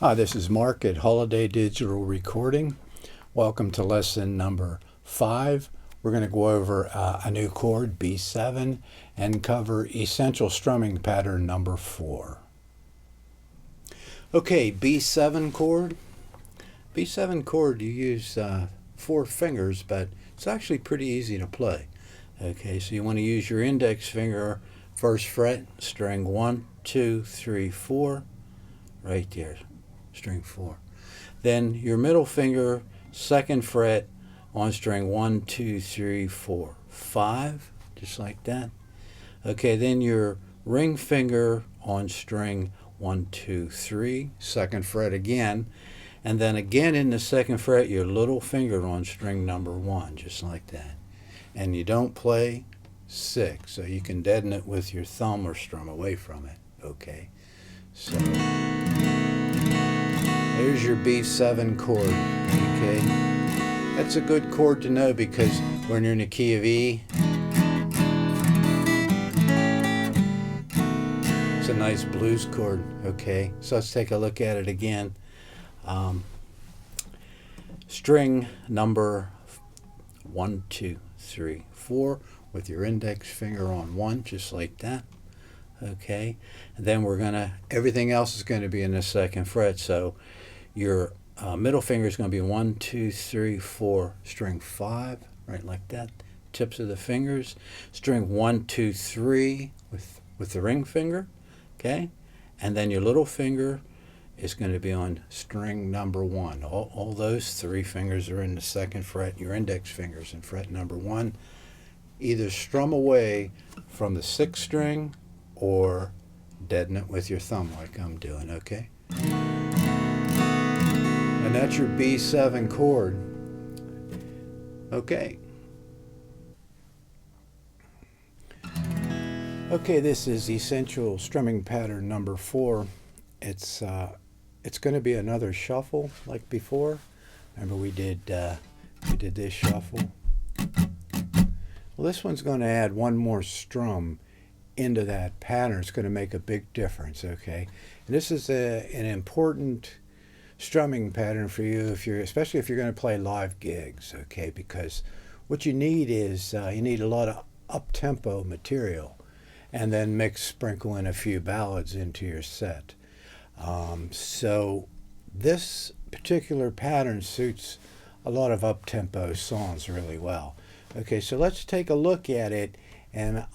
Hi, this is Mark at Holiday Digital Recording. Welcome to lesson number 5. We're going to go over a new chord, B7, and cover essential strumming pattern number 4. Okay, B7 chord. B7 chord, you use 4 fingers, but it's actually pretty easy to play. Okay, so you want to use your index finger, first fret, string 1, 2, 3, 4, right there. String 4. Then your middle finger, second fret on string 1, 2, 3, 4, 5, just like that. Okay, then your ring finger on string 1, 2, 3, second fret again, and then again in the second fret, your little finger on string number 1, just like that. And you don't play 6, so you can deaden it with your thumb or strum away from it. Okay, so there's your B7 chord, okay? That's a good chord to know because when you're in the key of E, it's a nice blues chord, okay? So let's take a look at it again. String number 1, 2, 3, 4 with your index finger on 1, just like that. Okay, and then everything else is going to be in the second fret, so your middle finger is going to be 1, 2, 3, 4, string 5, right like that, tips of the fingers, string 1, 2, 3 with the ring finger, okay, and then your little finger is going to be on string number 1. All those 3 fingers are in the second fret, your index fingers in fret number 1. Either strum away from the 6th string or deaden it with your thumb like I'm doing, okay? And that's your B7 chord. Okay. Okay, this is essential strumming pattern number 4. It's going to be another shuffle like before. Remember we did this shuffle. Well, this one's going to add one more strum into that pattern. It's going to make a big difference, okay? And this is an important strumming pattern for you, especially if you're going to play live gigs, okay? Because what you need is you need a lot of up-tempo material, and then sprinkle in a few ballads into your set. So this particular pattern suits a lot of up-tempo songs really well. Okay, so let's take a look at it, and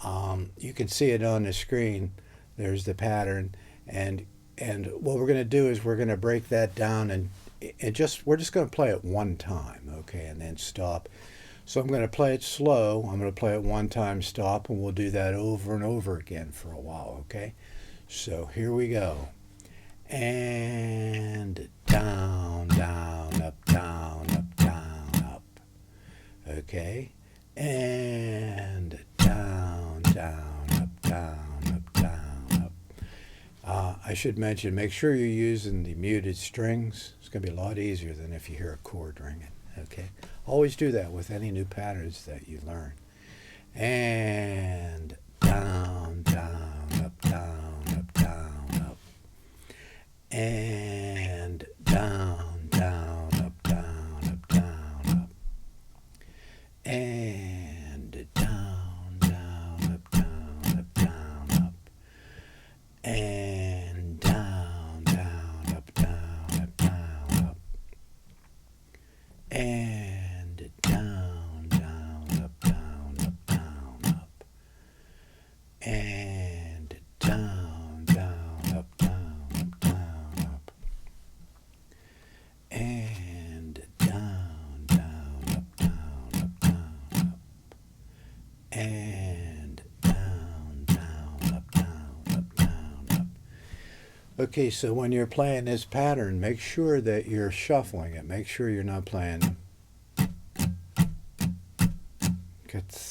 you can see it on the screen. There's the pattern, and what we're going to do is we're going to break that down, and we're just going to play it one time, okay, and then stop. So I'm going to play it slow. I'm going to play it one time, stop, and we'll do that over and over again for a while, okay? So here we go. And down, down, up, down, up, down, up. Okay. And down, down, up, down, up, down, up. I should mention, make sure you're using the muted strings. It's going to be a lot easier than if you hear a chord ringing. Okay. Always do that with any new patterns that you learn. And down, down, up, down, up, down, up. And down, down, up, down, up, down, up. And down, down, up, down, up, down, up. And down, down, up, down, up, down, up. And down, down, up, down, up, down, up. And down, down, up, down, up, down, up. And down, down, up, down, up, down, up. And down, down, up, down, up, down, up. Okay, so when you're playing this pattern, make sure that you're shuffling it. Make sure you're not playing.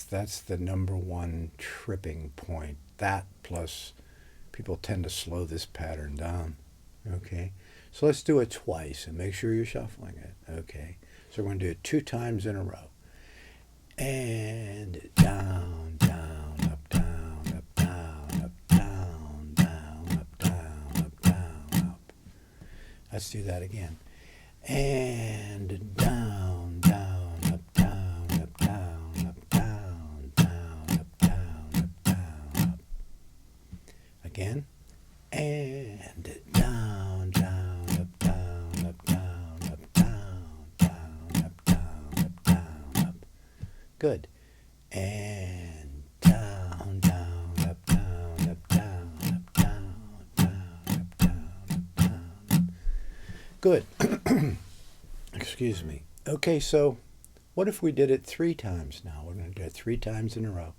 That's the number one tripping point. That plus people tend to slow this pattern down. Okay, so let's do it twice and make sure you're shuffling it. Okay, so we're going to do it 2 times in a row. And down, down, up, down, up, down, up, down, down, up, down, up, down, up. Let's do that again. And down, down, up, down, up, down, up, down, down, up, down, up, down, up. Again. And down, down, up, down, up, down, up, down, down, up, down, up, down, up. Good. And down, down, up, down, up, down, up, down, down, up, down, up, down, up. Good. Excuse me. Okay, so what if we did it 3 times now? We're going to do it 3 times in a row.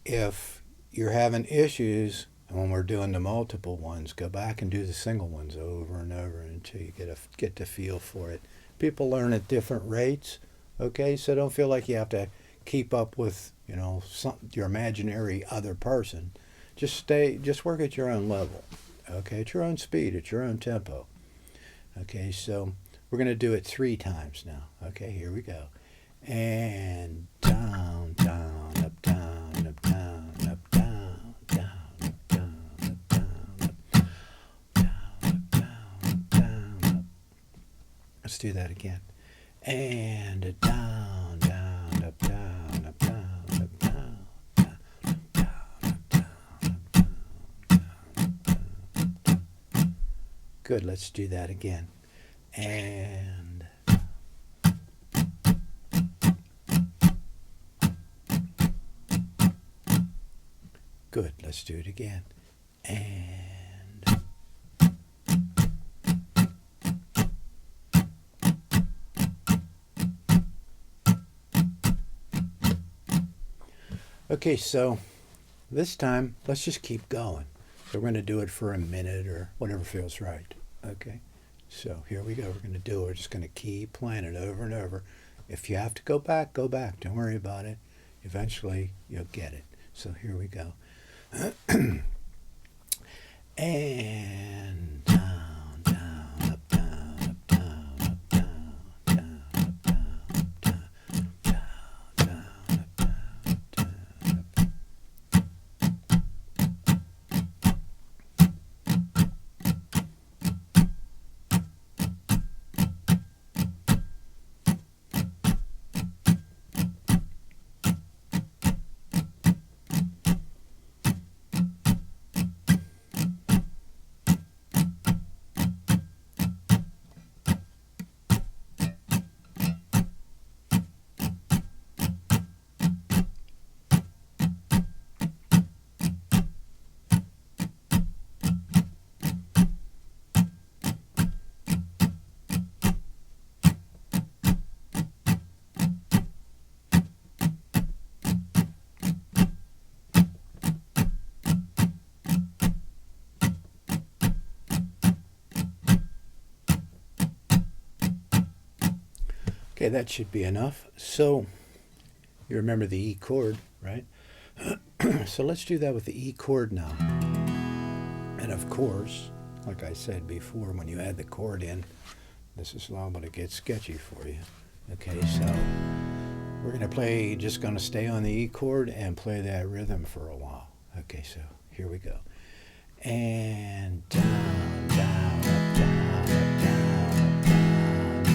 If you're having issues when we're doing the multiple ones, go back and do the single ones over and over until you get the feel for it. People learn at different rates, okay? So don't feel like you have to keep up with, your imaginary other person. Just work at your own level, okay? At your own speed, at your own tempo. Okay, so we're going to do it 3 times now. Okay, here we go. And down, down, up, down, up, down, up, down, down, up, down, up, down, up, down, up, down, up, down, up. Let's do that again. And down, down, up, down, up, down, up, down, down, up, down, up, down, up, down, down, up, down. Good, let's do that again. And good, let's do it again. And okay, so this time let's just keep going. So we're going to do it for a minute or whatever feels right. Okay, so here we go. We're going to do it. We're just going to keep playing it over and over. If you have to go back, go back. Don't worry about it. Eventually, you'll get it. So here we go. And down, down, up, down, up, down, up, down, down, up, down, up, down, down, down, up, down, up, down, up. Okay, that should be enough. So you remember the E chord, right? So let's do that with the E chord now. And of course, like I said before, when you add the chord in, this is liable to get sketchy for you. Okay, so we're going to just going to stay on the E chord and play that rhythm for a while. Okay, so here we go. And down, down, up, down, up, down, up, down.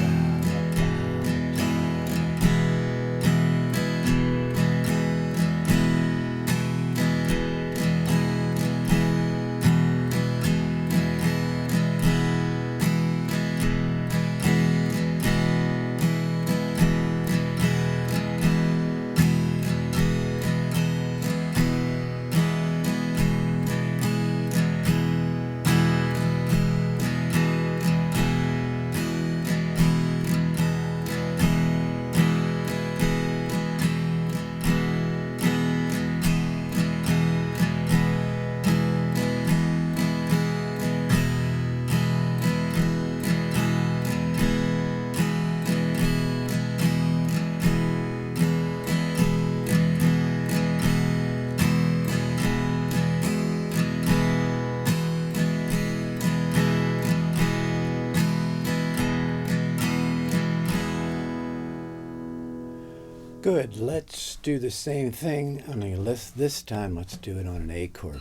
Good, let's do the same thing, only this time let's do it on an A chord.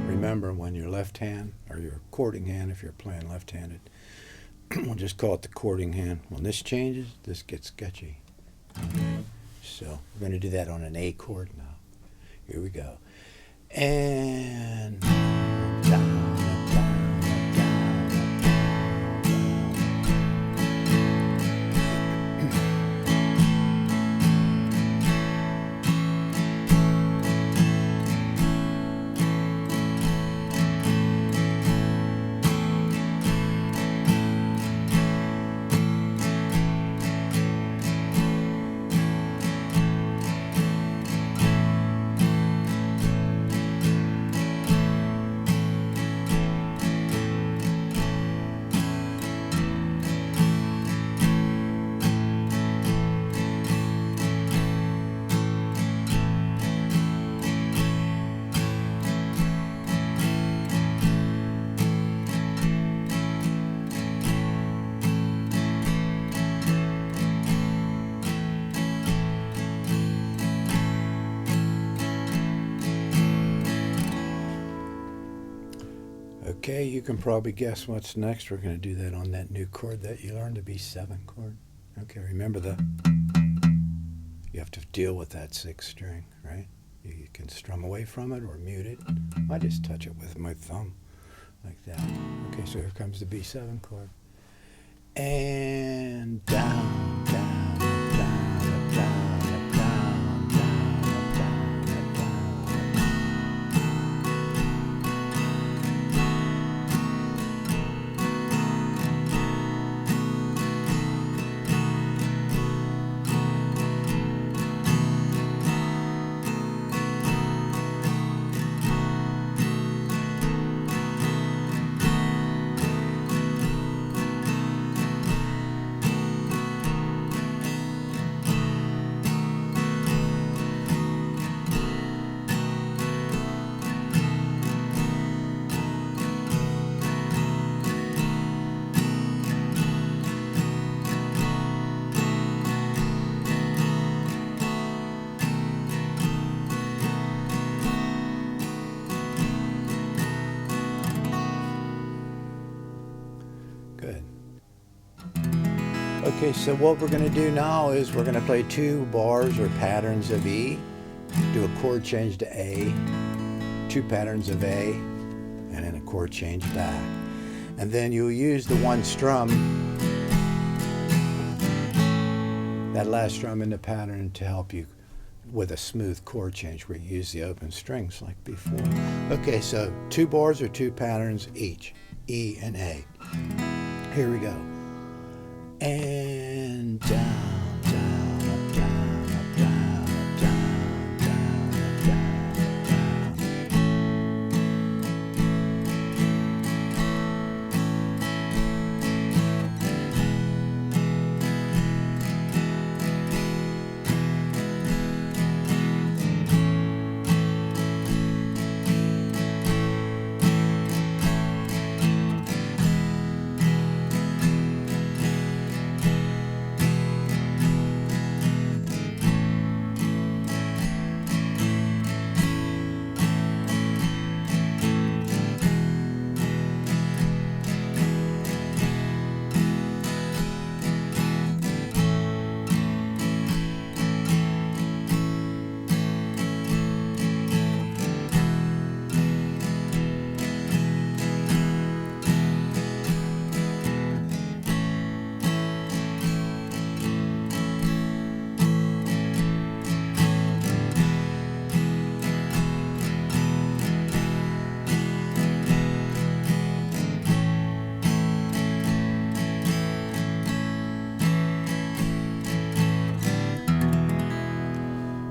Remember, when your left hand, or your chording hand if you're playing left-handed, We'll just call it the chording hand. When this changes, this gets sketchy. So we're going to do that on an A chord now. Here we go. And down. Okay, you can probably guess what's next. We're going to do that on that new chord that you learned, the B7 chord. Okay, remember you have to deal with that 6th string, right? You can strum away from it or mute it. I just touch it with my thumb like that. Okay, so here comes the B7 chord. And down, down, down, down, down, down, down, down. Good. Okay, so what we're going to do now is we're going to play 2 bars or patterns of E, do a chord change to A, 2 patterns of A, and then a chord change back. And then you'll use the one strum, that last strum in the pattern, to help you with a smooth chord change where you use the open strings like before. Okay, so 2 bars or 2 patterns each, E and A. Here we go. And down, down, up, down, up, down, up, down, down, up, down,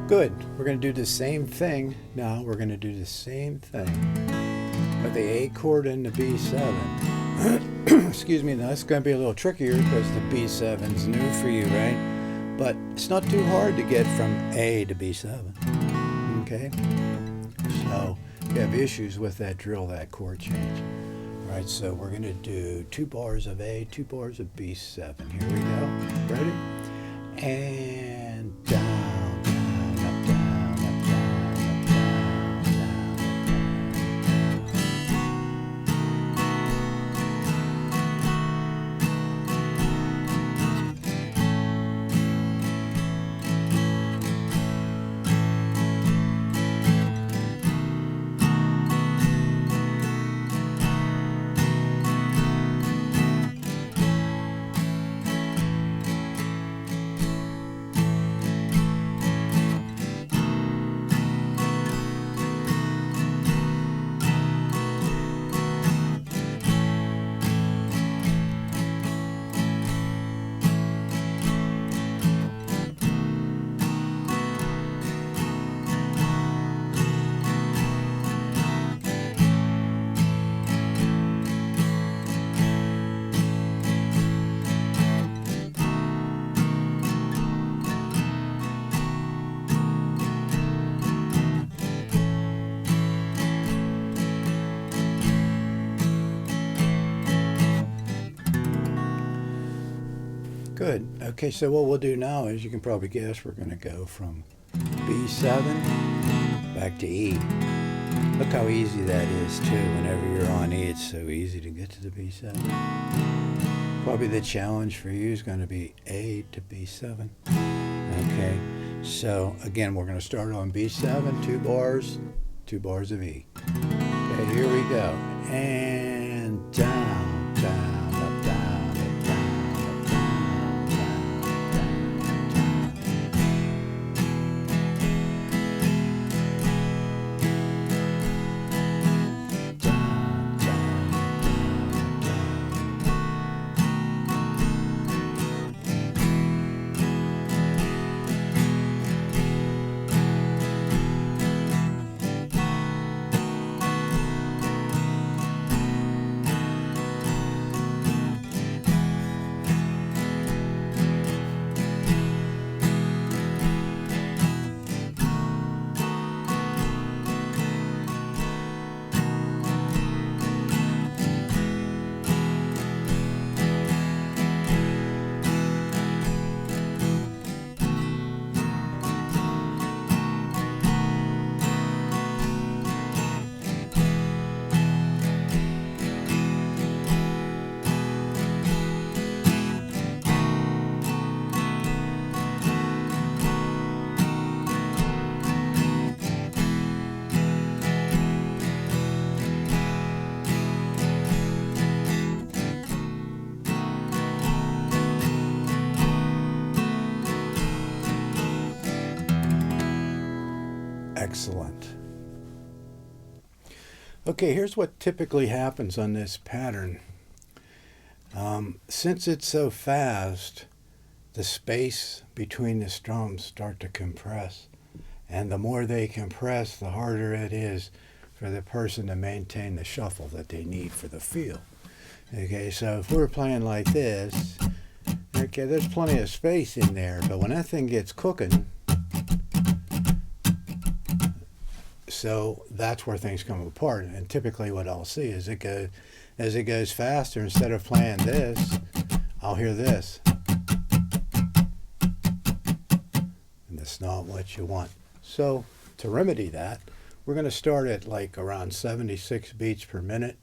Good. We're going to do the same thing. Now we're going to do the same thing with the A chord and the B7. Excuse me, now it's going to be a little trickier because the B7 is new for you, right? But it's not too hard to get from A to B7. Okay? So if you have issues with that, drill that chord change. All right, so we're going to do 2 bars of A, 2 bars of B7. Here we go. Ready? And down. Good. Okay, so what we'll do now is, you can probably guess, we're going to go from B7 back to E. Look how easy that is too. Whenever you're on E, it's so easy to get to the B7. Probably the challenge for you is going to be A to B7. Okay, so again, we're going to start on B7, 2 bars of E. Okay, here we go. And down, down, up, down, up, down, up, down, Excellent. Okay, here's what typically happens on this pattern. Since it's so fast, the space between the strums start to compress. And the more they compress, the harder it is for the person to maintain the shuffle that they need for the feel. Okay, so if we're playing like this, okay, there's plenty of space in there, but when that thing gets cooking, so that's where things come apart. And typically what I'll see is as it goes faster, instead of playing this, I'll hear this. And that's not what you want. So to remedy that, we're going to start at like around 76 beats per minute.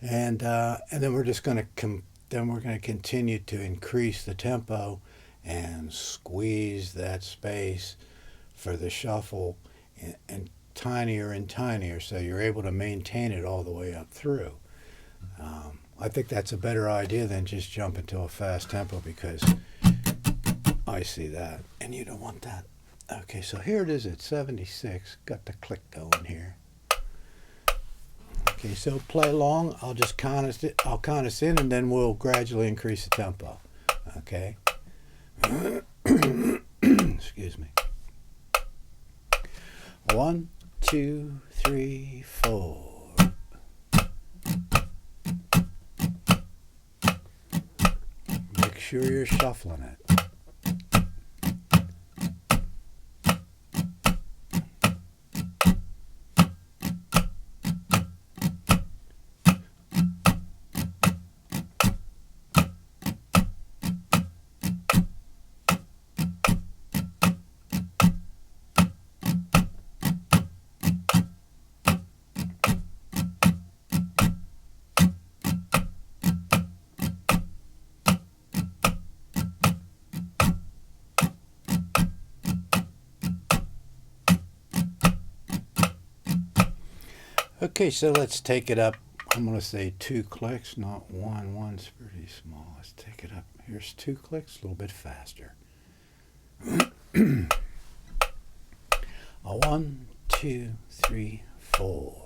And then we're just going to continue to increase the tempo and squeeze that space for the shuffle and tinier and tinier, so you're able to maintain it all the way up through. I think that's a better idea than just jumping to a fast tempo, because I see that and you don't want that. Okay, so here it is at 76. Got the click going here. Okay, so play along. I'll count us in, and then we'll gradually increase the tempo. Okay. Excuse me. 1, 2, 3, 4. Make sure you're shuffling it. Okay, so let's take it up. I'm going to say 2 clicks, not 1. 1's pretty small. Let's take it up. Here's 2 clicks, a little bit faster. 1, 2, 3, 4.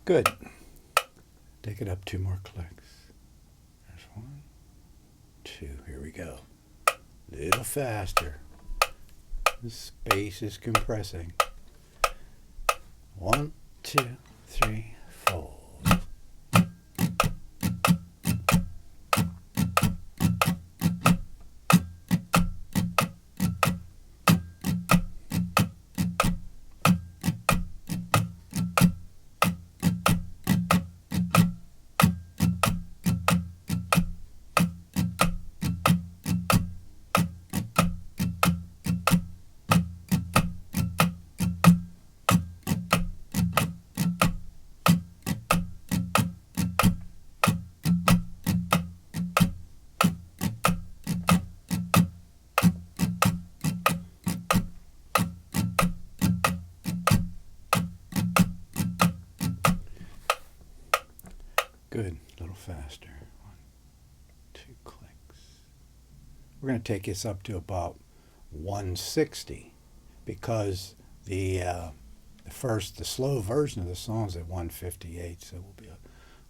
Good. Take it up 2 more clicks. There's 1, 2. Here we go. Little faster. The space is compressing. 1, 2, 3, 4. Good, a little faster. 1, 2 clicks. We're going to take this up to about 160 because the slow version of the song is at 158, so we'll be a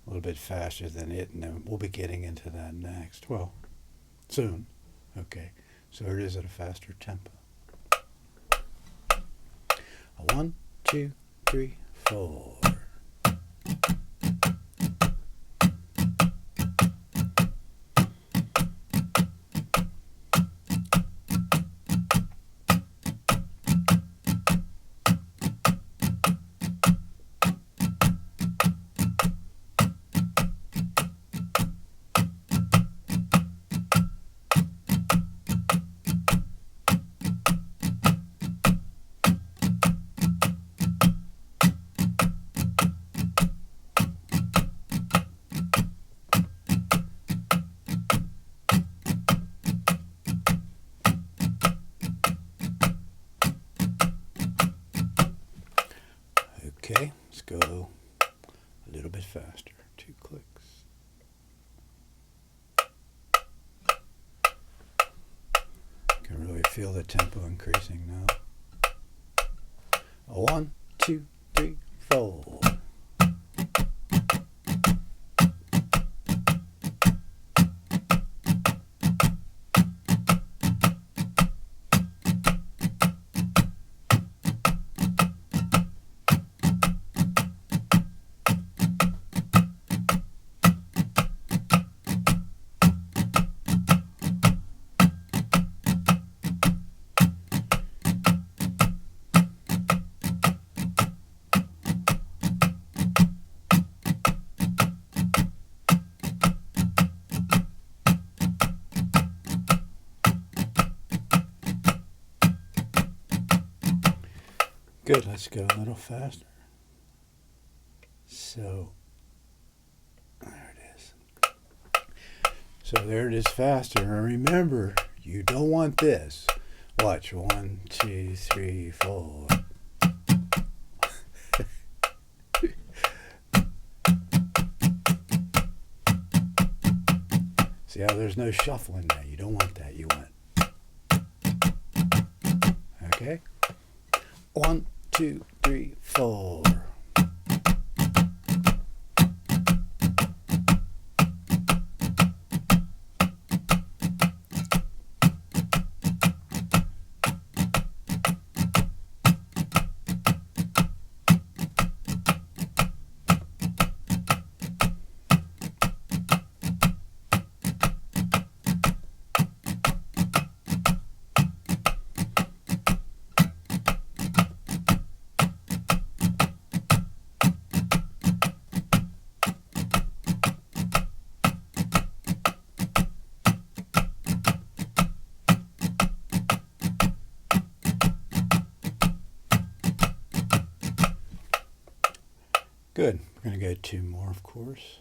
little bit faster than it, and then we'll be getting into that next. Well, soon. Okay, so it is at a faster tempo. 1, 2, 3, 4. Okay, let's go a little bit faster. 2 clicks. Can really feel the tempo increasing now. 1, 2, 3, 4. Good, let's go a little faster. So, there it is. So there it is faster. And remember, you don't want this. Watch, 1, 2, 3, 4. See how there's no shuffling there. You don't want that. You want, okay? 1, 2, 3, 4. Good. We're going to go 2 more, of course.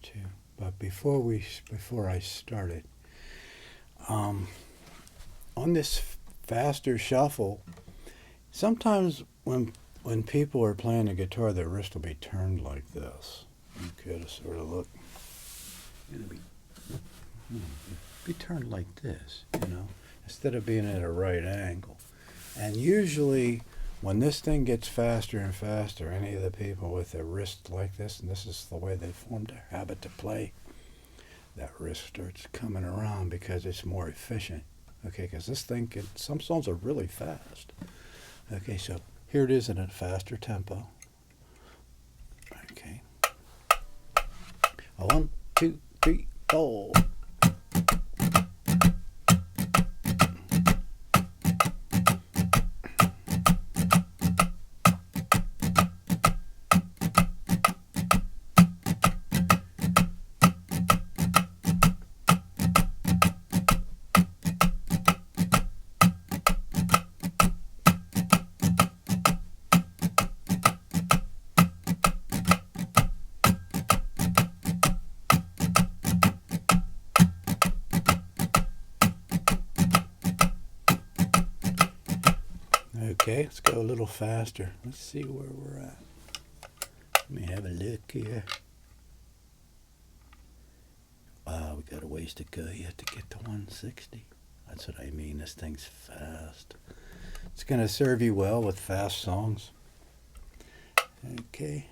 2. But before I started, on this faster shuffle, sometimes when people are playing the guitar, their wrist will be turned like this. Okay, to sort of look. It'll be turned like this, you know, instead of being at a right angle. And usually When this thing gets faster and faster, any of the people with a wrist like this, and this is the way they formed a habit to play, that wrist starts coming around because it's more efficient. Okay, because this thing some songs are really fast. Okay, so here it is in a faster tempo. Okay. 1, 2, 3, 4. Okay, let's go a little faster. Let's see where we're at. Let me have a look here. Wow, we got a ways to go yet to get to 160. That's what I mean. This thing's fast. It's going to serve you well with fast songs. Okay.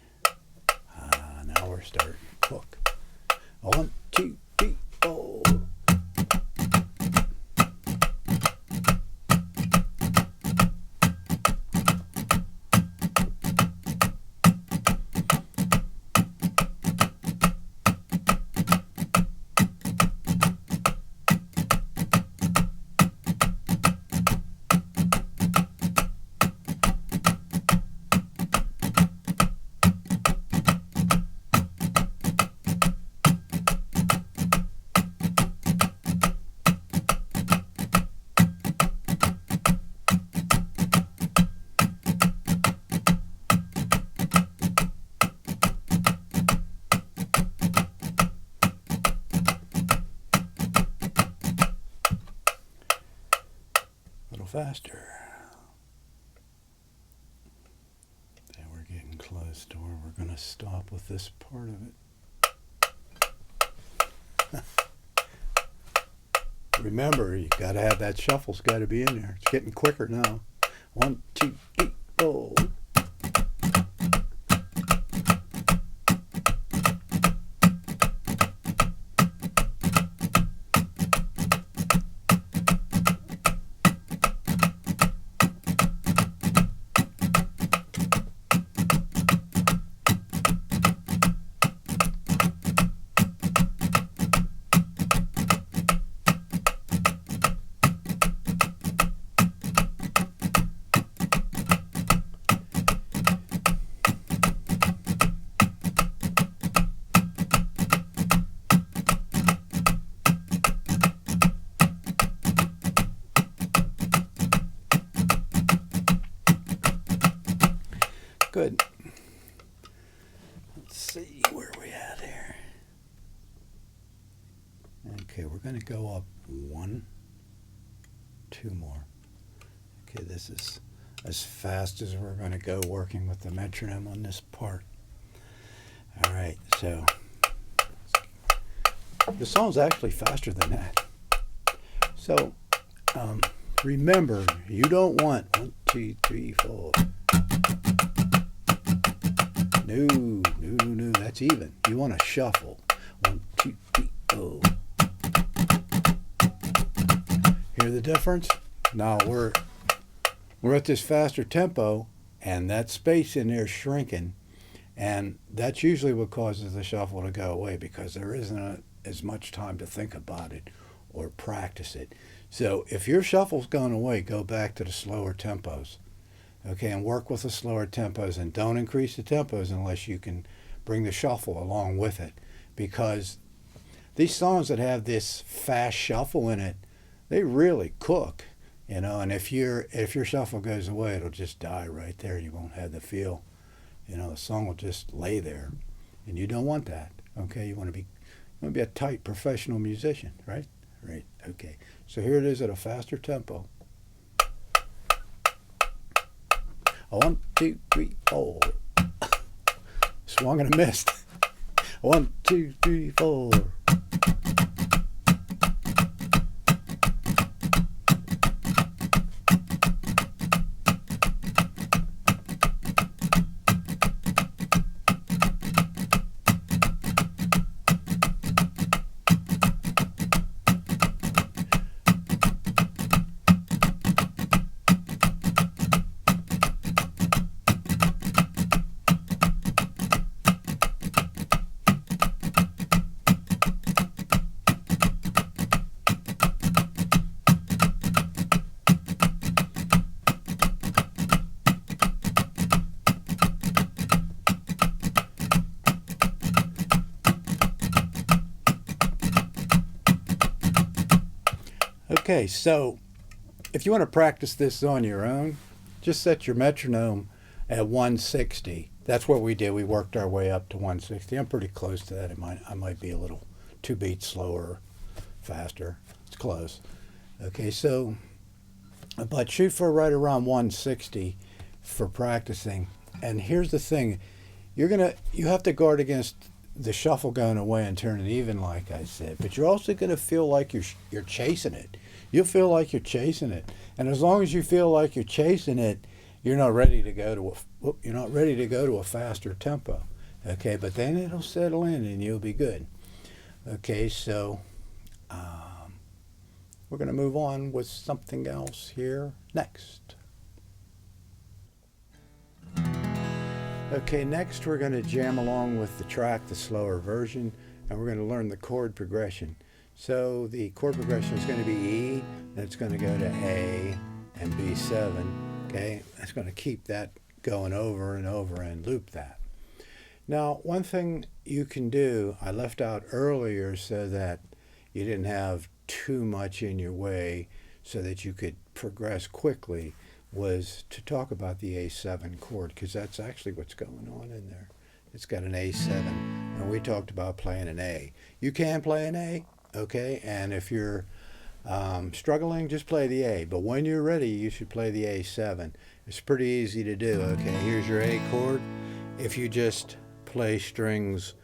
Now we're starting to cook. 1, 2, 3, 4. Faster. Then we're getting close to where we're going to stop with this part of it. Remember, you got to have that shuffle's got to be in there. It's getting quicker now. 1, 2, 3, 4. Good. Let's see where we at here. Okay, we're going to go up 1, 2 more. Okay, this is as fast as we're going to go working with the metronome on this part. All right, so the song's actually faster than that. So remember, you don't want 1, 2, 3, 4. No, that's even. You want to shuffle. 1, 2, 3, 4. Hear the difference? Now we're at this faster tempo, and that space in there is shrinking, and that's usually what causes the shuffle to go away, because there isn't as much time to think about it or practice it. So if your shuffle's gone away, go back to the slower tempos. Okay, and work with the slower tempos, and don't increase the tempos unless you can bring the shuffle along with it, because these songs that have this fast shuffle in it, they really cook, you know. And if your shuffle goes away, it'll just die right there. You won't have the feel, you know. The song will just lay there, and you don't want that. Okay, you want to be a tight professional musician, right? Right. Okay. So here it is at a faster tempo. 1, 2, 3, 4. Swung and a missed. 1, 2, 3, 4. Okay, so if you want to practice this on your own, just set your metronome at 160. That's what we did. We worked our way up to 160. I'm pretty close to that. I might be a little 2 beats slower, faster. It's close. Okay, so, but shoot for right around 160 for practicing. And here's the thing. You have to guard against the shuffle going away and turning even, like I said. But you're also going to feel like you're chasing it. You'll feel like you're chasing it. And as long as you feel like you're chasing it, you're not ready to go to a faster tempo. Okay, but then it'll settle in and you'll be good. Okay, so we're going to move on with something else here next. Okay, next we're going to jam along with the track, the slower version, and we're going to learn the chord progression. So the chord progression is going to be E, then it's going to go to A and B7. Okay, that's going to keep that going over and over and loop that. Now, one thing you can do, I left out earlier so that you didn't have too much in your way so that you could progress quickly, was to talk about the A7 chord, because that's actually what's going on in there. It's got an A7, and we talked about playing an A. You can play an A, okay, and if you're struggling, just play the A, but when you're ready, you should play the A7. It's pretty easy to do. Okay, here's your A chord. If you just play strings,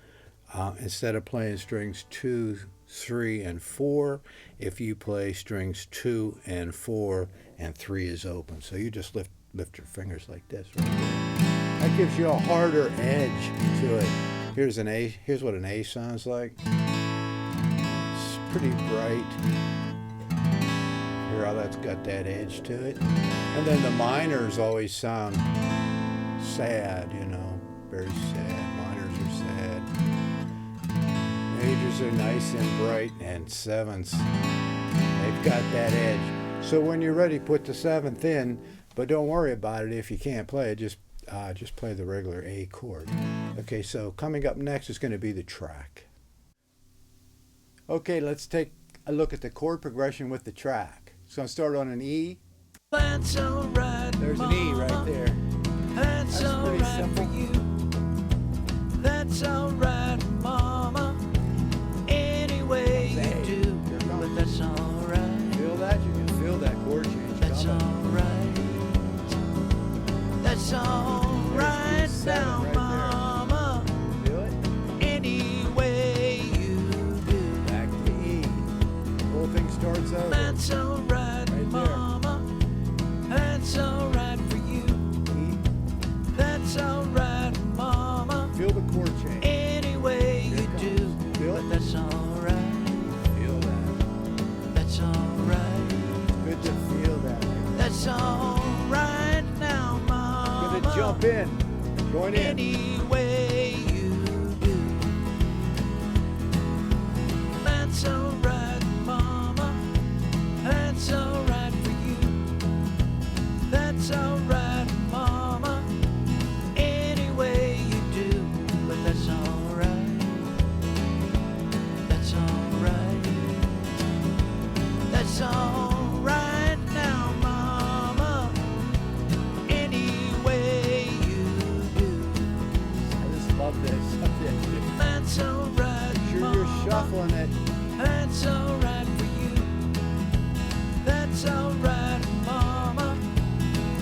instead of playing strings 2, 3, and 4, if you play strings 2 and 4 and 3 is open, so you just lift your fingers like this right there. That gives you a harder edge to it. Here's an A. Here's what an A sounds like. It's pretty bright. Hear how that's got that edge to it. And then the minors always sound sad, you know, very sad. Minors are sad. Majors are nice and bright, and sevenths, they've got that edge. So when you're ready, put the seventh in, but don't worry about it if you can't play it. Just play the regular A chord. Okay, so coming up next is going to be the track. Okay, let's take a look at the chord progression with the track. It's going to start on an E. That's all right, There's an E right there. That's all pretty right simple. for you. That's all right, Mama. Any way you do, but that's all right. Feel that? You can feel that chord change. That's all right. That's all right now, right Mama. Feel it? Any way you do. Back to E. The whole thing starts over. That's all right, there. Mama. That's all right for you. E. That's all right, Mama. Feel the chord change. Any way Here you it do, comes. Feel but it? that's all right. Feel that. That's all right. Good to feel that. That's all right now, Mama. Gonna jump in. Join in. Any way you do. That's all right, Mama. That's all right for you. That's all right, Mama. Any way you do, but that's all right. That's all right. That's all right now, Mama. Any way you do. I just love this. That's all right, Sure you're shuffling it. That's all right for you. That's all right, Mama.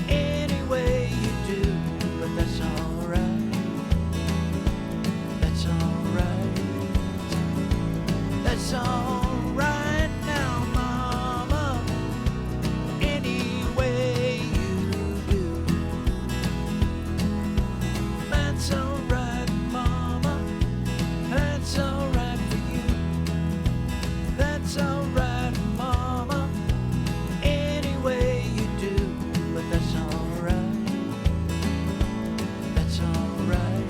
Any way you do, but that's all right. That's all right. That's all right now, Mama. Any way you do. That's all right, Mama. That's all right for you. That's all right, Mama. Any way you do, but that's all right. That's all right.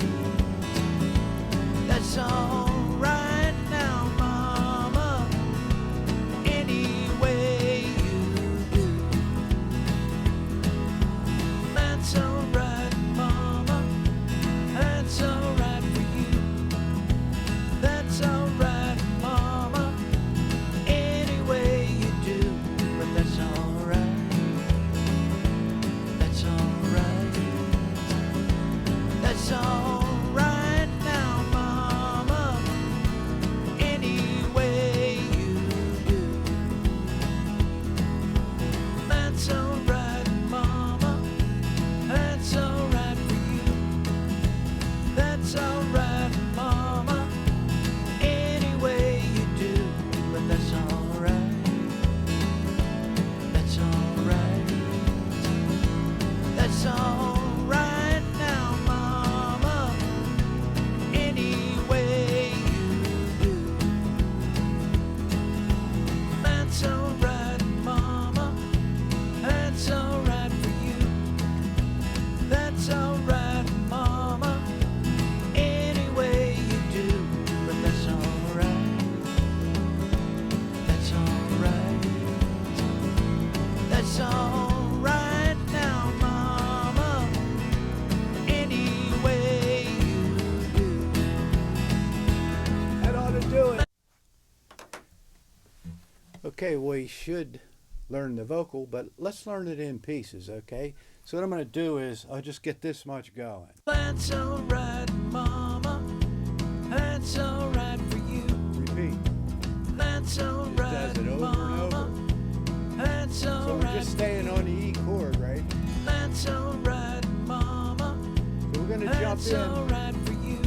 That's all right now, Mama. Any way you do. That's all right, Mama. That's all right for you. That's all right, Mama. Any way you do, Okay, we should learn the vocal, but let's learn it in pieces, okay? So what I'm going to do is I'll just get this much going. That's alright, Mama. That's alright for you. Repeat. That's alright, Just does it over Mama. and over. That's So alright. we're just staying on the E chord, right? That's alright, Mama. So we're going to jump That's in. alright for you.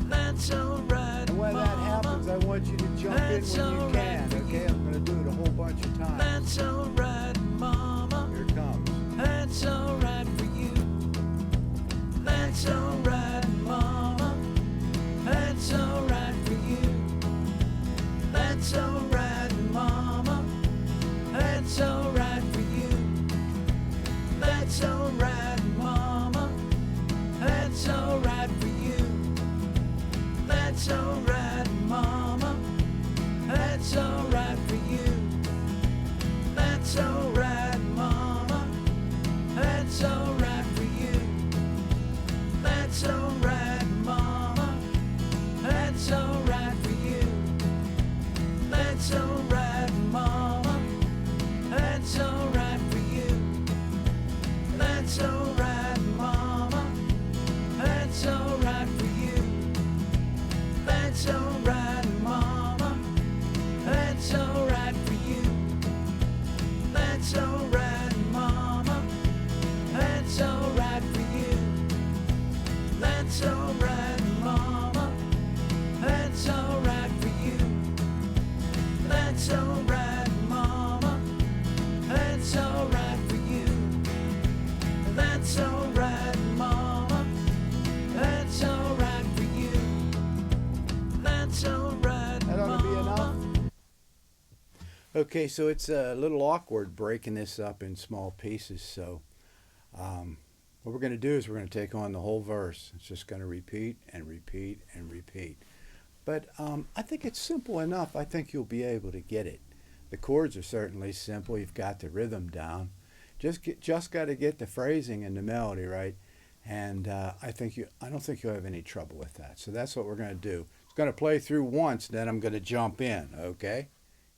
That's alright, And when Mama. that happens, I want you to jump in That's when you alright can, for okay? you. I'm going to do it a whole bunch of times. That's alright, Mama. Here it comes. That's alright for you. That's alright, Mama. That's alright for you. That's alright, Mama. That's alright for you. That's alright, Mama. That's alright for you. That's alright, Mama. That's alright for you. That's alright, Mama. That's alright for you. That's alright, Mama. That's alright for you. That's alright, Mama. That's alright for you. That's alright, Mama. That's alright for you. That's alright, Mama. That's alright for you. That's alright, Mama. That's alright for you. That's alright, Mama. That's alright for you. That's alright, Mama. That's alright for you. That's alright, Mama. That's alright for you. That's alright, That ought to be Mama. enough. Okay, so it's a little awkward breaking this up in small pieces. So what we're going to do is we're going to take on the whole verse. It's just going to repeat and repeat and repeat. But I think it's simple enough. I think you'll be able to get it. The chords are certainly simple. You've got the rhythm down. Just got to get the phrasing and the melody right. And I don't think you'll have any trouble with that. So that's what we're going to do. It's going to play through once, then I'm going to jump in. Okay,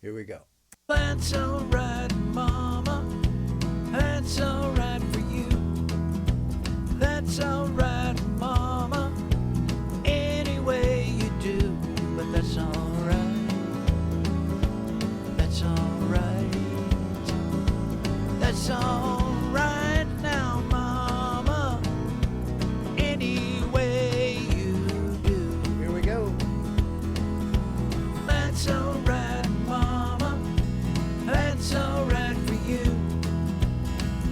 here we go. That's alright, Mama. That's alright for you. That's alright, Mama. Any way you do, but that's alright. That's alright. That's alright now, Mama. Any way you do. Here we go. That's alright, Mama. That's alright for you.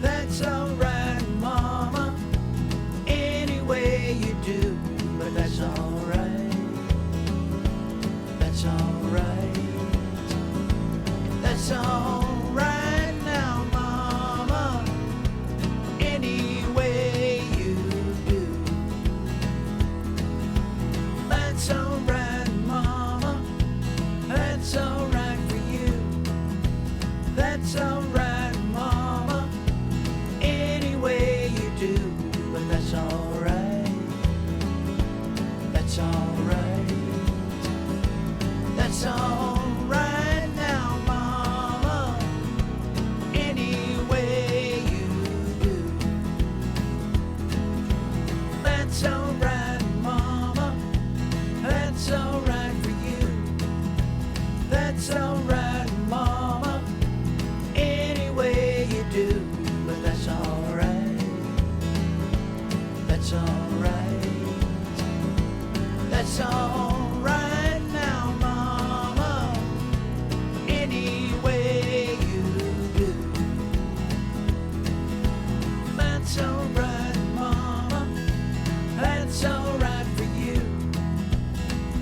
That's alright, Mama. Any way you do, but that's alright. That's alright. That's alright now, Mama. Any way you do. That's alright, Mama. That's alright for you. That's alright, Mama. Any way you do, but that's alright. That's alright. That's alright now, Mama. Any way you do. That's alright, Mama. That's alright for you. That's alright, Mama. Any way you do, but that's alright. That's alright. That's alright now, Mama. Any way you do. That's alright, Mama. That's alright for you.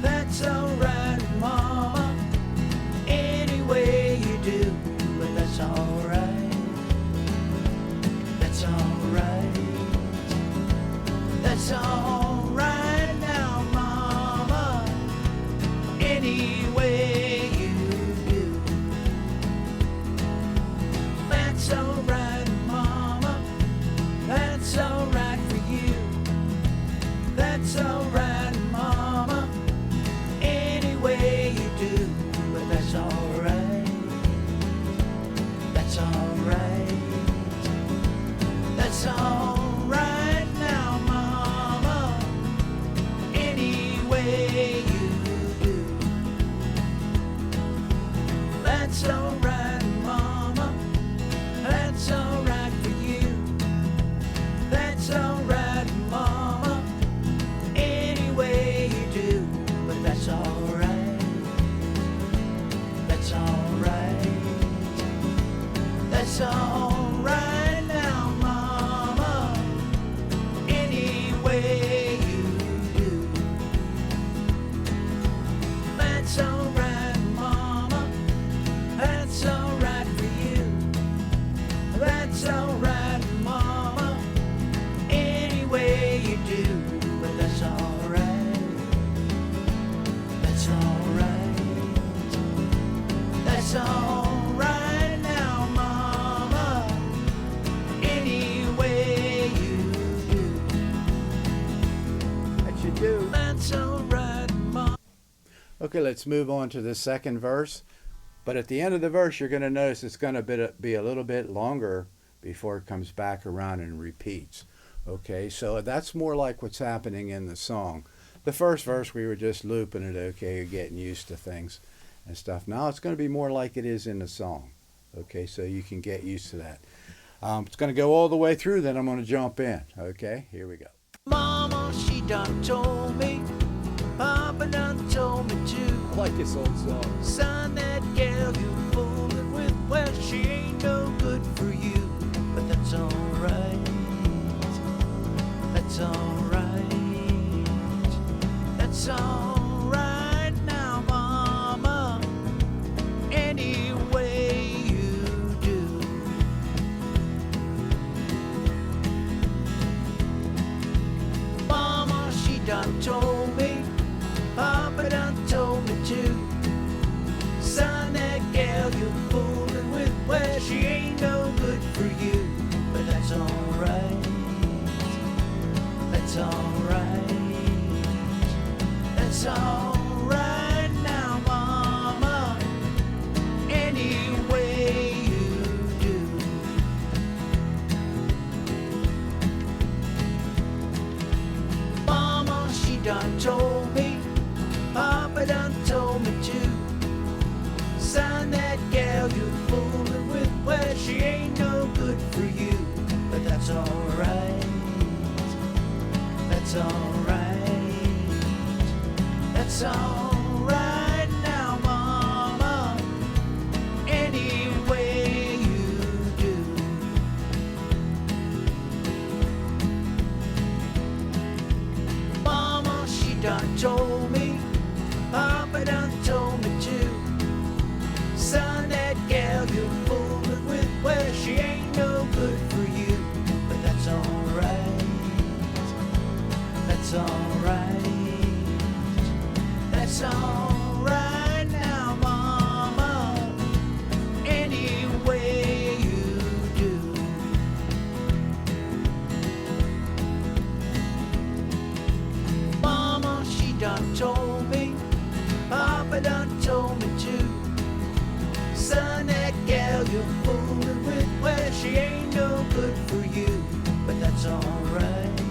That's alright, Mama. Any way you do, but that's alright. That's alright. That's alright now, Mama. Any way you do. That's alright, Mama. That's alright for you. That's alright, Mama. Any way you do, but that's alright. That's alright, Mama. That's alright for you. That's alright, Mama. Any way you do, but that's alright. That's alright. That's alright now, Mama. Any way you do. That you do. That's alright, Mama. Okay, let's move on to the second verse. But at the end of the verse, you're going to notice it's going to be a little bit longer before it comes back around and repeats. Okay, so that's more like what's happening in the song. The first verse, we were just looping it, okay, getting used to things and stuff. Now it's going to be more like it is in the song. Okay, so you can get used to that. It's going to go all the way through, then I'm going to jump in. Okay, here we go. Mama, she done told me. Papa done told me too. I like this old song. Son, that gal you fooling with, well, she ain't no good for you. But that's alright. That's alright. That's alright now, Mama. Any way you do. Mama, she done told me. Papa done told me too. Son, that gal you fooling with, well, she ain't no good for you. But that's alright. That's alright. That's alright now, Mama. Any way you do. Mama, she done told me. Papa done told me too. Son, that gal you fooling with, well, she ain't no good for you. But that's alright. That's alright. That's alright now, Mama. Any way you do. Mama, she done told me. Papa done told me too. Son, that gal you fooling with, well, she ain't no good for you. But that's alright. That's alright. That's alright now, Mama. Any way you do. Mama, she done told me. Papa done told me too. Son, that gal you're fooling with, well, she ain't no good for you. But that's alright.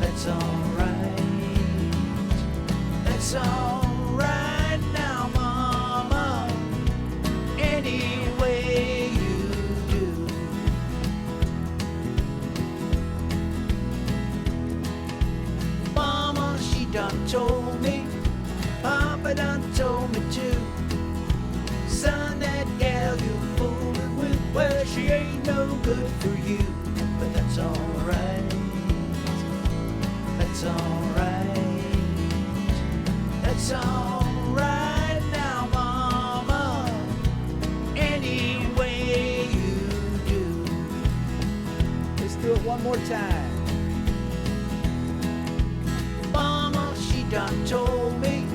That's alright. That's alright now, Mama. Any way you do. Mama, she done told me. Papa done told me too. Son, that gal you're fooling with, well, she ain't no good for you. But that's alright. That's alright. That's alright now, Mama. Any way you do. Let's do it one more time. Mama, she done told me.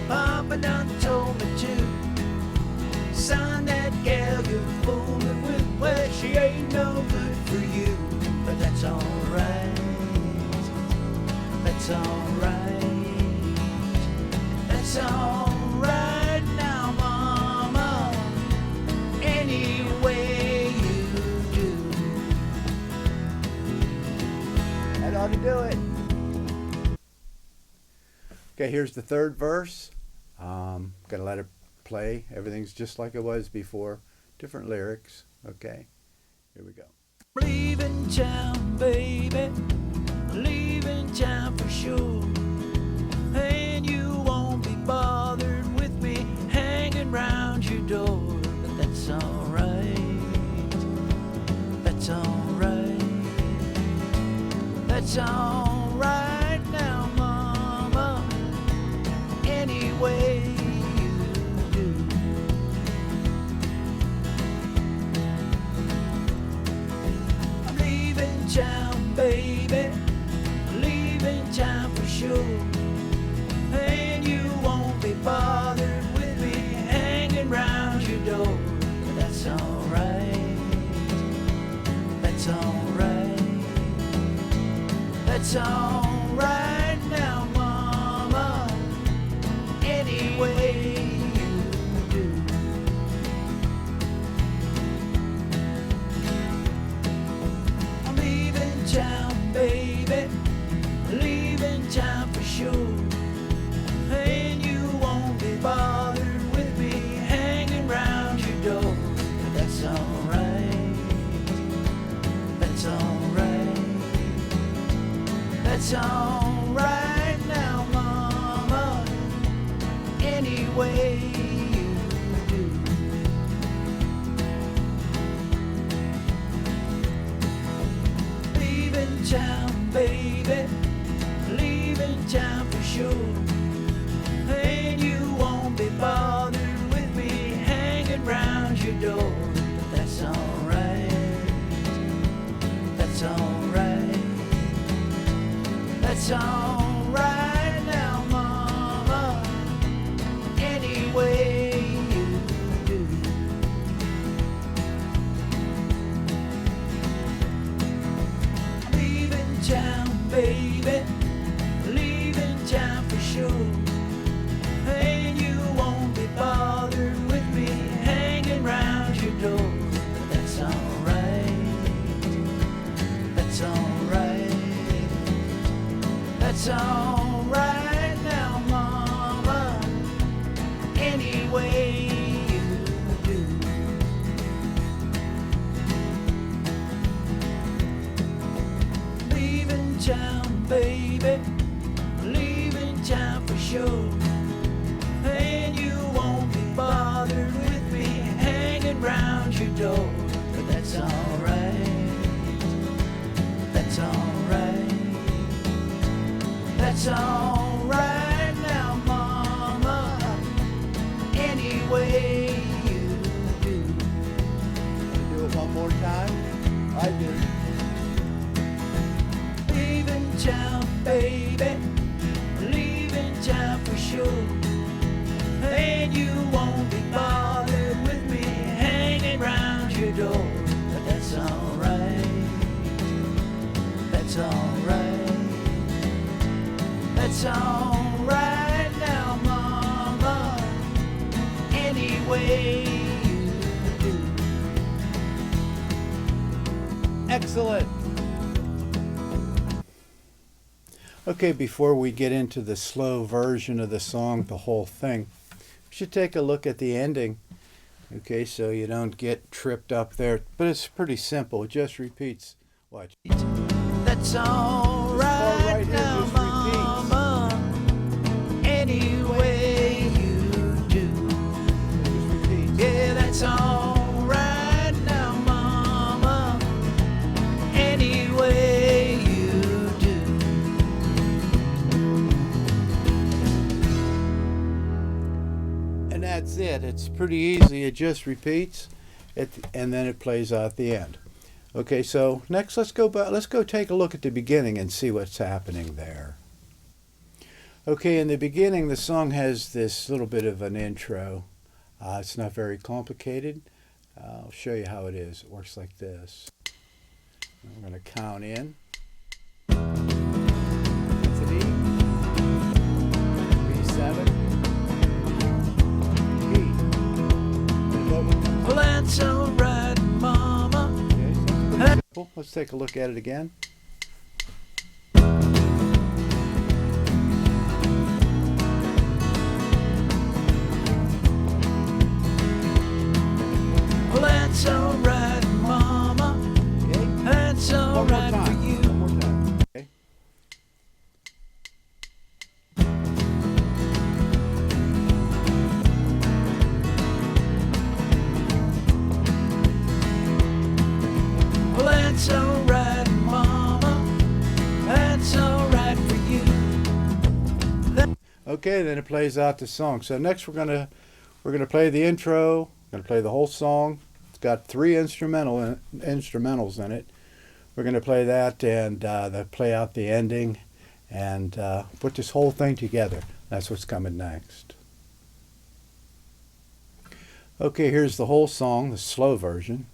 Papa done told me too. Son, that gal you're fooling with, well, she ain't no good for you. But that's alright. That's alright. That's alright now, Mama. Any way you do. That ought to do it. Okay, here's the third verse. Gonna let it play. Everything's just like it was before. Different lyrics. Okay, here we go. Leaving town, baby. Leaving town for sure. And you won't be bothered with me hanging round your door. But that's alright. That's alright. That's alright now, Mama. Any sure. And you won't be bothered with me hanging round your door. But that's alright. That's alright. That's alright now, Mama. Any way you do. I'm leaving town, baby. Leaving town for sure. And you won't be bothered with me hanging round your door. But that's alright. That's alright. That's alright now, Mama. Any way you do. Leaving town, baby. Leaving town for sure. And you won't be bothered with me hanging round your door. But that's alright. That's alright. That's alright now, Mama. Any way you do. Leaving town, baby. Leaving town for sure. And you won't be bothered with me hanging round your door. But that's alright. That's alright. That's alright now, Mama. Any way you do. Leaving town, baby. Leaving town for sure. And you won't be bothered with me hanging round your door. But that's alright. That's alright. That's alright now, Mama. Any way you do. Do it one more time. I do. Leaving town, baby. Leaving town for sure. And you won't be bothered with me hanging round your door. But that's alright. That's alright. That's alright now, Mama. Any way you do. Excellent. Okay, before we get into the slow version of the song, the whole thing, we should take a look at the ending. Okay, so you don't get tripped up there. But it's pretty simple. It just repeats. Watch. That's alright right here now, just repeats. Mama. Any way you do. Just repeat. Yeah, that's alright now, Mama. Any way you do. And that's it. It's pretty easy. It just repeats, and then it plays out the end. Okay, so next let's go back. Let's go take a look at the beginning and see what's happening there. Okay, in the beginning, the song has this little bit of an intro. It's not very complicated. I'll show you how it is. It works like this. We're going to count in. That's an E. B7. E. And what would- Well, that's alright, Mama. Okay, so it's pretty Simple. Let's take a look at it again. Well, that's alright, Mama. Okay. That's One more alright for time. you. One more time. Okay. Well, that's alright, Mama. That's alright for you. Okay, then it plays out the song. So next we're gonna play the intro. We're gonna play the whole song. It's got 3 instrumentals in it. We're gonna play that and play out the ending, and put this whole thing together. That's what's coming next. Okay, here's the whole song, the slow version.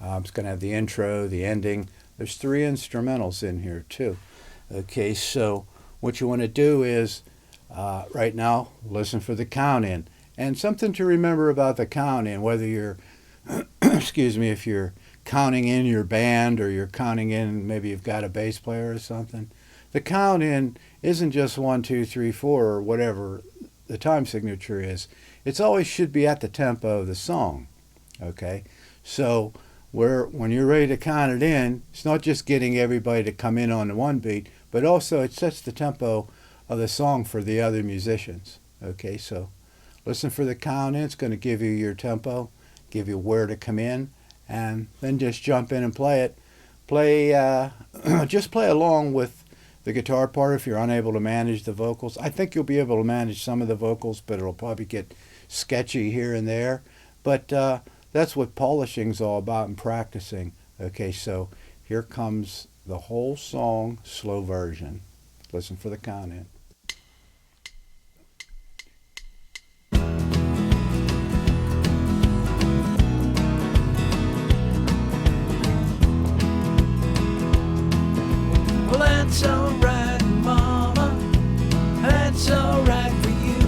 It's going to have the intro, the ending. There's 3 instrumentals in here too. Okay, so what you want to do is, right now, listen for the count in. And something to remember about the count in, whether you're, excuse me, if you're counting in your band or you're counting in, maybe you've got a bass player or something. The count in isn't just 1, 2, 3, 4 or whatever the time signature is. It's always should be at the tempo of the song. Okay, so when you're ready to count it in, it's not just getting everybody to come in on the one beat, but also it sets the tempo of the song for the other musicians. Okay, so listen for the count in. It's going to give you your tempo, give you where to come in, and then just jump in and play it. Just play along with the guitar part if you're unable to manage the vocals. I think you'll be able to manage some of the vocals, but it'll probably get sketchy here and there. But that's what polishing's all about and practicing. Okay, so here comes the whole song, slow version. Listen for the count in. Well, that's alright, Mama. That's alright for you.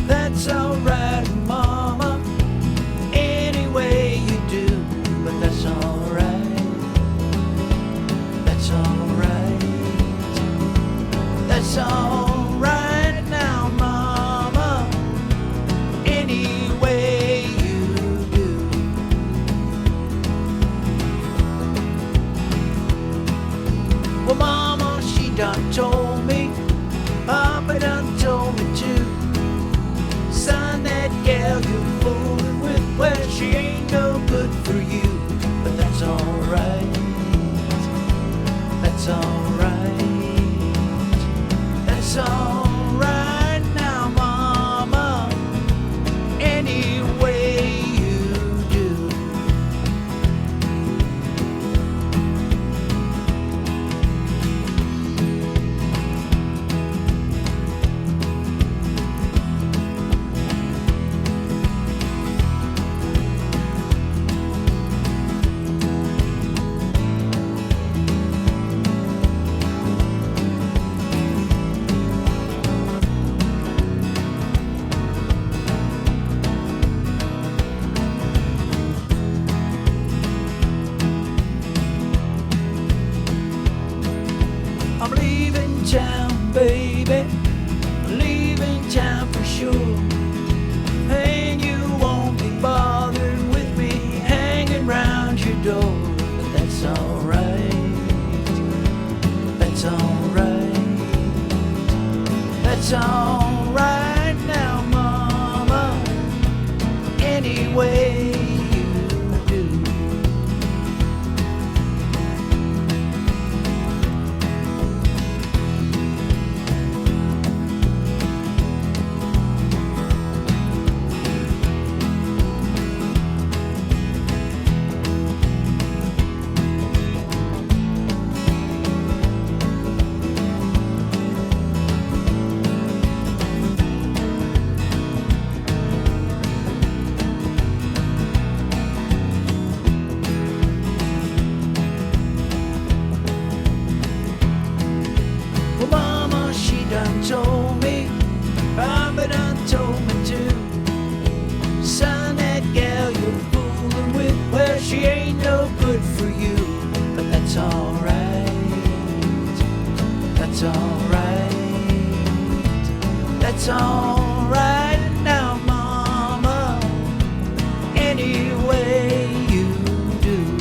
That's alright, Mama. Any way you do, but that's alright. That's alright. That's alright now, Mama. Any way you do. Well, Mama, she done told me, Papa done told me too. Son, that gal you're fooling with, well, she ain't no good for you. But that's alright. That's alright. That's alright now, Mama. Any way you do. I'm leaving town, baby. Leaving town for sure. And you won't be bothered with me hanging round your door. But that's alright. That's alright. That's alright now, Mama. Any way you do. Well, Mama, she done told me, Papa done told me too. Son, that gal you're fooling with, well, she ain't no good for you. But that's alright. That's alright. That's alright now, Mama. Any way you do.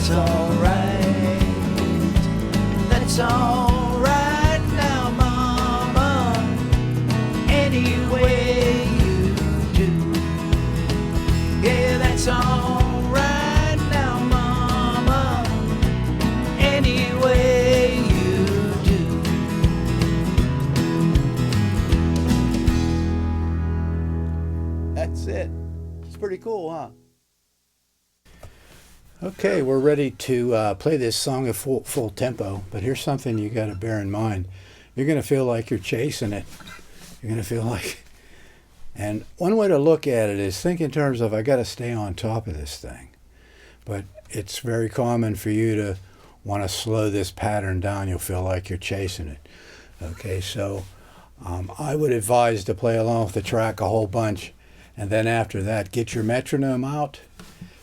that's alright. That's alright now, Mama, any way you do. Yeah, that's alright now, Mama, any way you do. That's it. It's pretty cool, huh? Okay, we're ready to play this song at full tempo, but here's something you got to bear in mind. You're going to feel like you're chasing it. You're going to feel like... And one way to look at it is think in terms of, I got to stay on top of this thing. But it's very common for you to want to slow this pattern down. You'll feel like you're chasing it. Okay, so I would advise to play along with the track a whole bunch, and then after that, get your metronome out,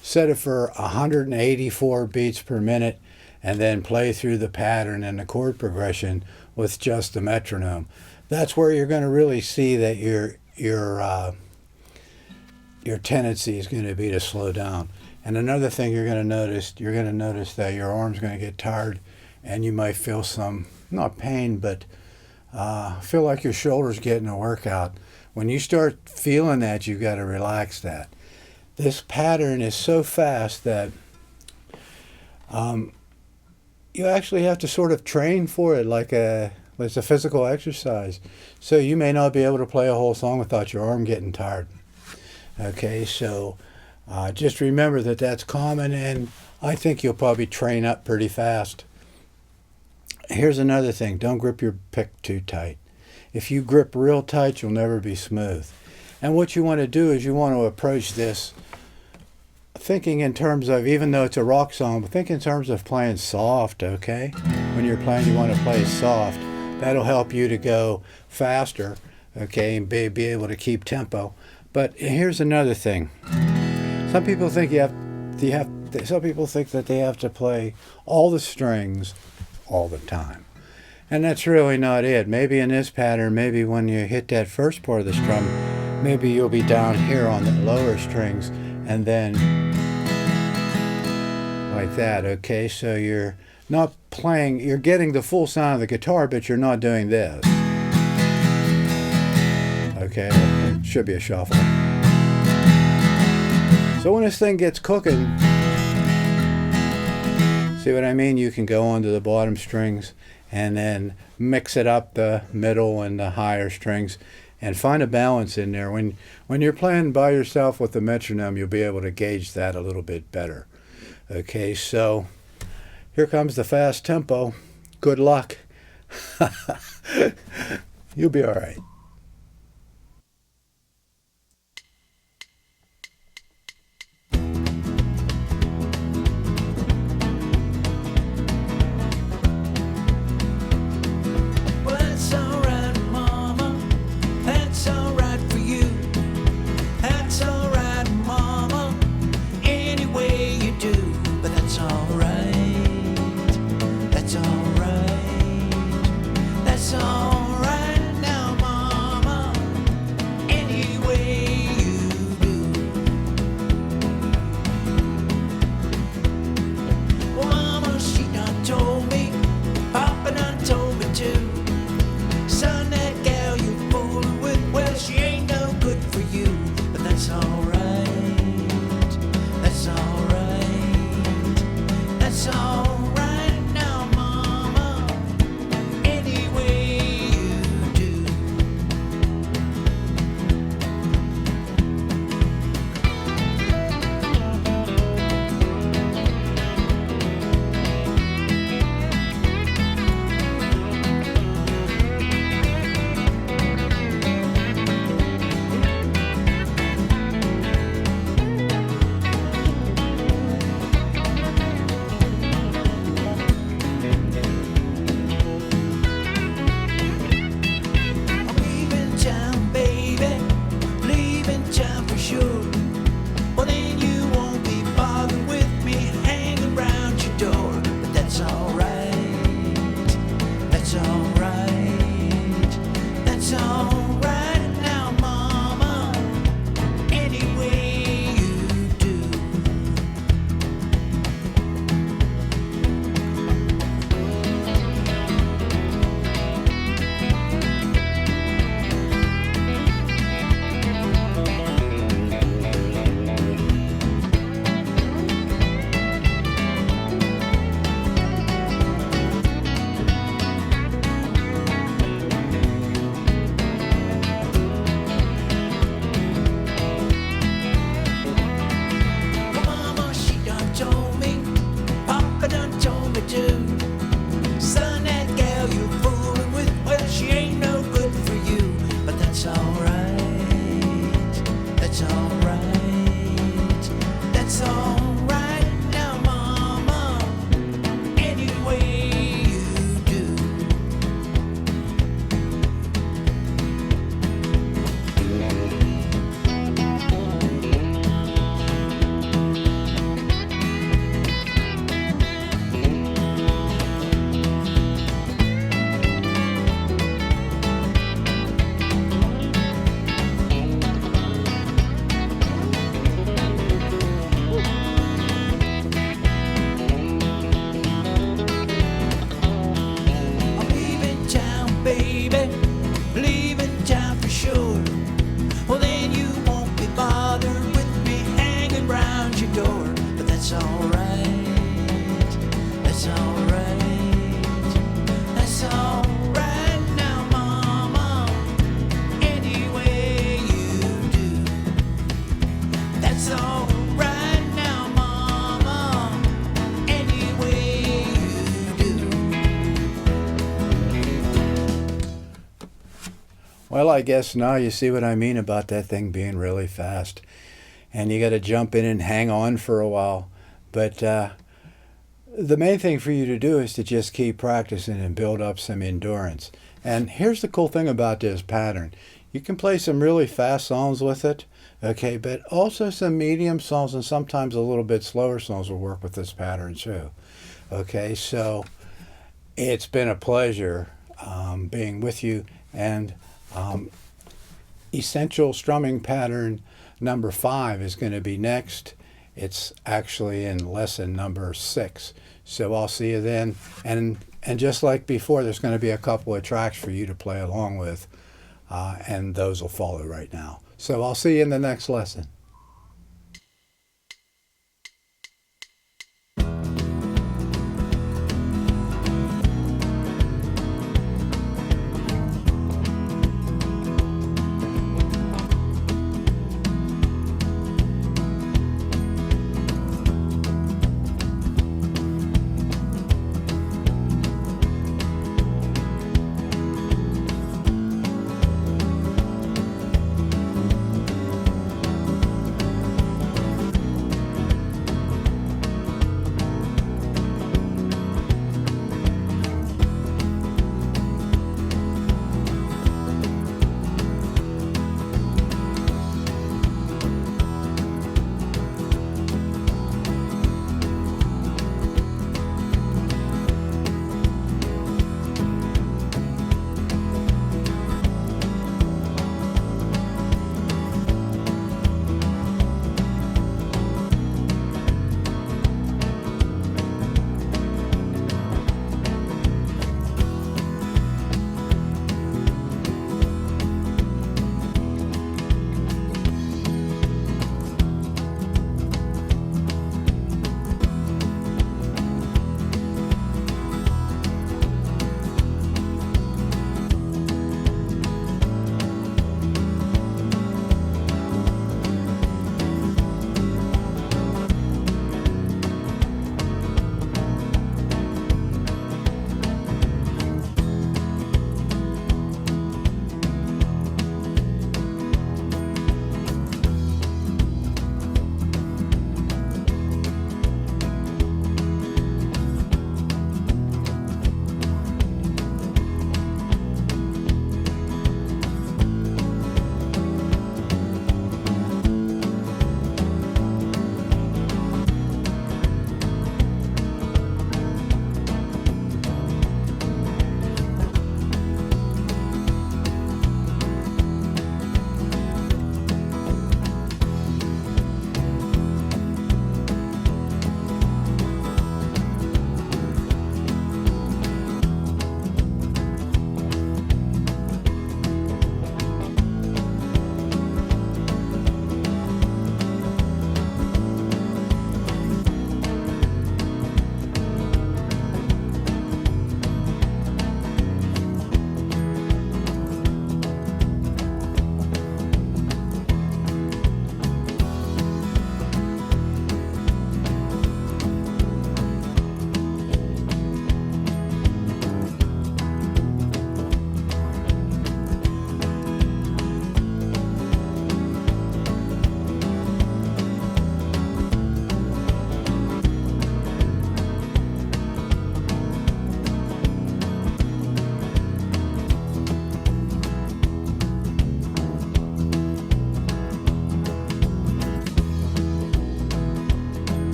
set it for 184 beats per minute, and then play through the pattern and the chord progression with just the metronome. That's where you're going to really see that your tendency is going to be to slow down. And another thing you're going to notice that your arm's going to get tired, and you might feel some, not pain, but feel like your shoulder's getting a workout. When you start feeling that, you've got to relax that. This pattern is so fast that you actually have to sort of train for it like it's a physical exercise. So you may not be able to play a whole song without your arm getting tired. Okay, so just remember that that's common, and I think you'll probably train up pretty fast. Here's another thing. Don't grip your pick too tight. If you grip real tight, you'll never be smooth. And what you want to do is you want to approach this thinking in terms of, even though it's a rock song, but think in terms of playing soft, okay? When you're playing, you want to play soft. That'll help you to go faster, okay, and be able to keep tempo. But here's another thing. Some people think some people think that they have to play all the strings all the time. And that's really not it. Maybe in this pattern, maybe when you hit that first part of the strum, maybe you'll be down here on the lower strings, and then like that, okay? So you're not playing, you're getting the full sound of the guitar, but you're not doing this. Okay, it should be a shuffle. So when this thing gets cooking, see what I mean? You can go onto the bottom strings and then mix it up the middle and the higher strings and find a balance in there. When you're playing by yourself with the metronome, you'll be able to gauge that a little bit better. Okay, so here comes the fast tempo. Good luck. You'll be all right. That's alright. That's alright now, Mama. Any way you do. That's alright now, Mama. Any way you do. Well, I guess now you see what I mean about that thing being really fast. And you got to jump in and hang on for a while. But the main thing for you to do is to just keep practicing and build up some endurance. And here's the cool thing about this pattern. You can play some really fast songs with it, okay, but also some medium songs and sometimes a little bit slower songs will work with this pattern too. Okay, so it's been a pleasure being with you. And essential strumming pattern number 5 is going to be next. It's actually in lesson number 6. So I'll see you then. And just like before, there's going to be a couple of tracks for you to play along with, and those will follow right now. So I'll see you in the next lesson.